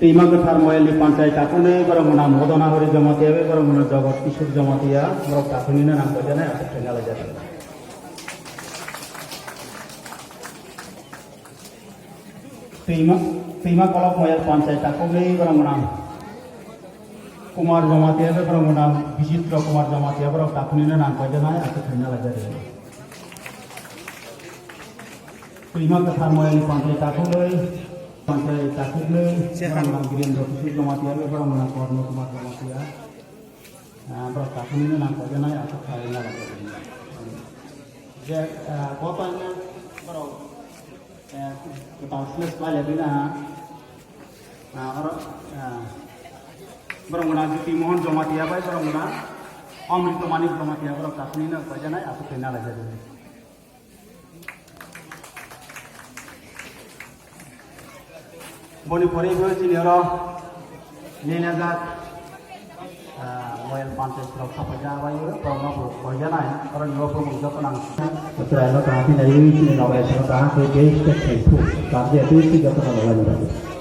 Tima Gathar Moyali Panchayat Takune Baramuna Modana Hori Jamatia Baramuna Jagat Kishur Jamatia Morok Takunina Nampajana Asap Tengala Jata Tima Kolok Moyal Panchayat Takune Baramuna Kumar Jamatia Baramuna Bijitra Kumar Jamatia Morok Takunina Nampajana Asap Tengala Jata Tima Gathar Moyali Panchayat Takune Pantai Takune, orang Giring Dokter Jamatia, orang mana Korno Kumar Jamatia, orang Takune nampak jenai atau kalian lagi. Jadi kotanya orang kita harus sekali bina, orang mana di Mohon Jamatia, orang mana Amrit Manik Jamatia, orang Takune nampak jenai atau kalian lagi. Boni pori gue sini orang nyengat moyal pantai serap apa jawa itu promo bojana orang jual promo juga tenang. Setelah itu nanti dari sini nawa serap ke base ke itu, tapi itu juga tenang lagi.